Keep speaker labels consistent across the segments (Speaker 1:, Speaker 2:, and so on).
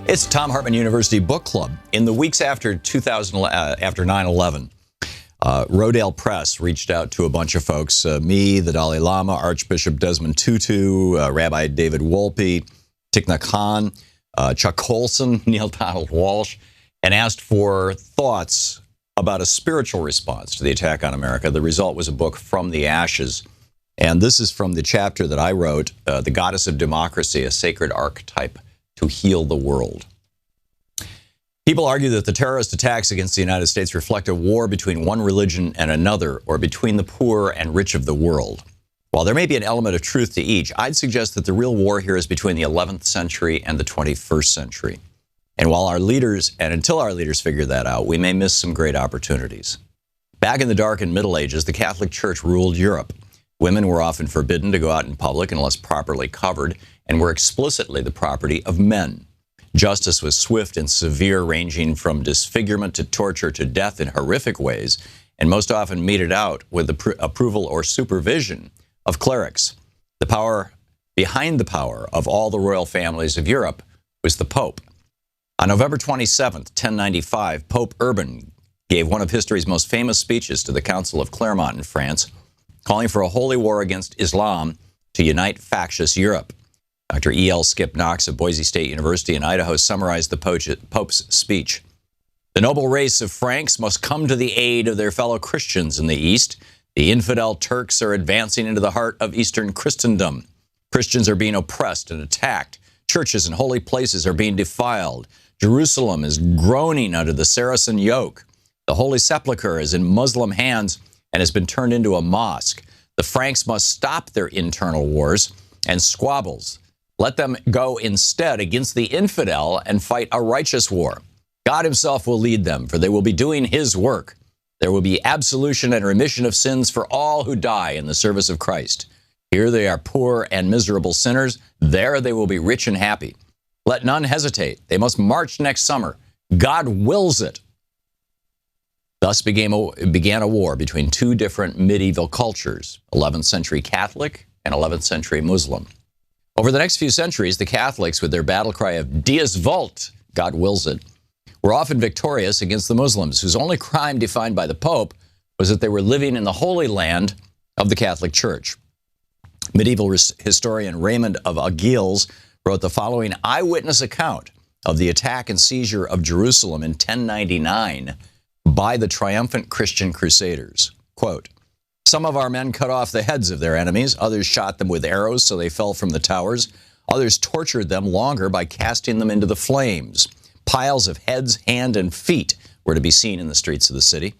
Speaker 1: It's Thom Hartmann University Book Club. In the weeks after 9/11, Rodale Press reached out to a bunch of folks, me, the Dalai Lama, Archbishop Desmond Tutu, Rabbi David Wolpe, Thich Nhat Hanh, Chuck Colson, Neil Donald Walsh, and asked for thoughts about a spiritual response to the attack on America. The result was a book, From the Ashes. And this is from the chapter that I wrote, The Goddess of Democracy, a Sacred Archetype to Heal the World. People argue that the terrorist attacks against the United States reflect a war between one religion and another, or between the poor and rich of the world. While there may be an element of truth to each, I'd suggest that the real war here is between the 11th century and the 21st century. And while our leaders, and until our leaders figure that out, we may miss some great opportunities. Back in the Dark and Middle Ages, the Catholic Church ruled Europe. Women were often forbidden to go out in public unless properly covered, and were explicitly the property of men. Justice was swift and severe, ranging from disfigurement to torture to death in horrific ways, and most often meted out with the approval or supervision of clerics. The power behind the power of all the royal families of Europe was the Pope. On November 27th, 1095, Pope Urban gave one of history's most famous speeches to the Council of Clermont in France, calling for a holy war against Islam to unite factious Europe. Dr. E.L. Skip Knox of Boise State University in Idaho summarized the Pope's speech. The noble race of Franks must come to the aid of their fellow Christians in the East. The infidel Turks are advancing into the heart of Eastern Christendom. Christians are being oppressed and attacked. Churches and holy places are being defiled. Jerusalem is groaning under the Saracen yoke. The Holy Sepulchre is in Muslim hands and has been turned into a mosque. The Franks must stop their internal wars and squabbles. Let them go instead against the infidel and fight a righteous war. God himself will lead them, for they will be doing his work. There will be absolution and remission of sins for all who die in the service of Christ. Here they are poor and miserable sinners. There they will be rich and happy. Let none hesitate. They must march next summer. God wills it. Thus began a war between two different medieval cultures, 11th century Catholic and 11th century Muslim. Over the next few centuries, the Catholics, with their battle cry of Deus Vult, God wills it, were often victorious against the Muslims, whose only crime defined by the Pope was that they were living in the Holy Land of the Catholic Church. Medieval historian Raymond of Aguilles wrote the following eyewitness account of the attack and seizure of Jerusalem in 1099 by the triumphant Christian Crusaders. Quote, "Some of our men cut off the heads of their enemies. Others shot them with arrows so they fell from the towers. Others tortured them longer by casting them into the flames. Piles of heads, hand, and feet were to be seen in the streets of the city.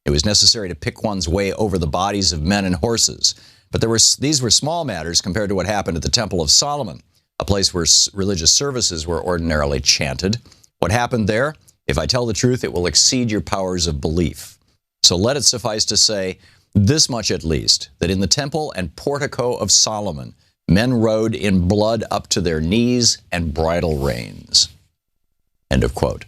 Speaker 1: It was necessary to pick one's way over the bodies of men and horses. But these were small matters compared to what happened at the Temple of Solomon, a place where religious services were ordinarily chanted. What happened there? If I tell the truth, it will exceed your powers of belief. So let it suffice to say, this much at least, that in the temple and portico of Solomon, men rode in blood up to their knees and bridle reins." End of quote.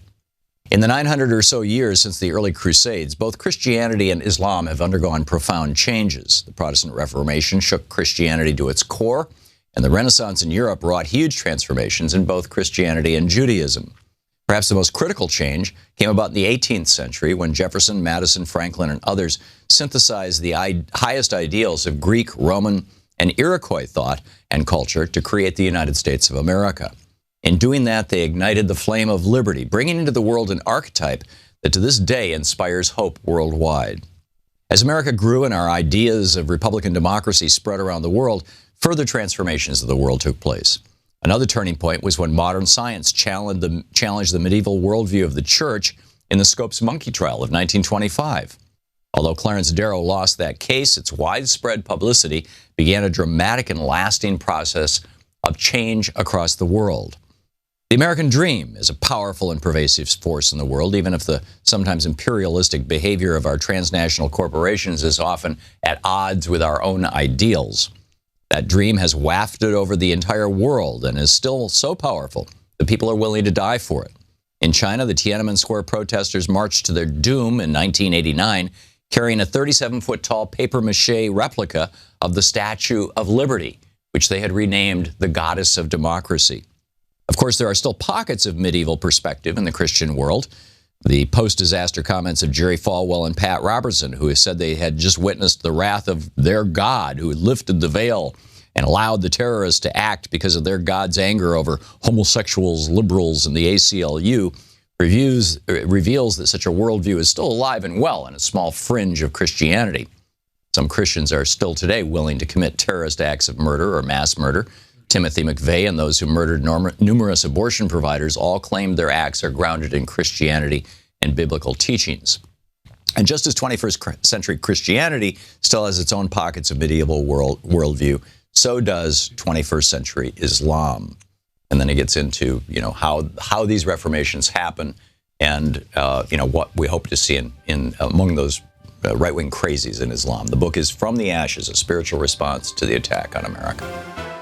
Speaker 1: In the 900 or so years since the early Crusades, both Christianity and Islam have undergone profound changes. The Protestant Reformation shook Christianity to its core, and the Renaissance in Europe wrought huge transformations in both Christianity and Judaism. Perhaps the most critical change came about in the 18th century when Jefferson, Madison, Franklin, and others synthesized the highest ideals of Greek, Roman, and Iroquois thought and culture to create the United States of America. In doing that, they ignited the flame of liberty, bringing into the world an archetype that to this day inspires hope worldwide. As America grew and our ideas of Republican democracy spread around the world, further transformations of the world took place. Another turning point was when modern science challenged the medieval worldview of the church in the Scopes monkey trial of 1925. Although Clarence Darrow lost that case, its widespread publicity began a dramatic and lasting process of change across the world. The American dream is a powerful and pervasive force in the world, even if the sometimes imperialistic behavior of our transnational corporations is often at odds with our own ideals. That dream has wafted over the entire world and is still so powerful that people are willing to die for it. In China, the Tiananmen Square protesters marched to their doom in 1989, carrying a 37-foot-tall papier-mâché replica of the Statue of Liberty, which they had renamed the Goddess of Democracy. Of course, there are still pockets of medieval perspective in the Christian world. The post-disaster comments of Jerry Falwell and Pat Robertson, who said they had just witnessed the wrath of their God, who had lifted the veil and allowed the terrorists to act because of their God's anger over homosexuals, liberals, and the ACLU, reveals that such a worldview is still alive and well in a small fringe of Christianity. Some Christians are still today willing to commit terrorist acts of murder or mass murder. Timothy McVeigh and those who murdered numerous abortion providers all claimed their acts are grounded in Christianity and biblical teachings. And just as 21st century Christianity still has its own pockets of medieval worldview, so does 21st century Islam. And then it gets into, how these reformations happen and, what we hope to see in among those right-wing crazies in Islam. The book is From the Ashes, a spiritual response to the attack on America.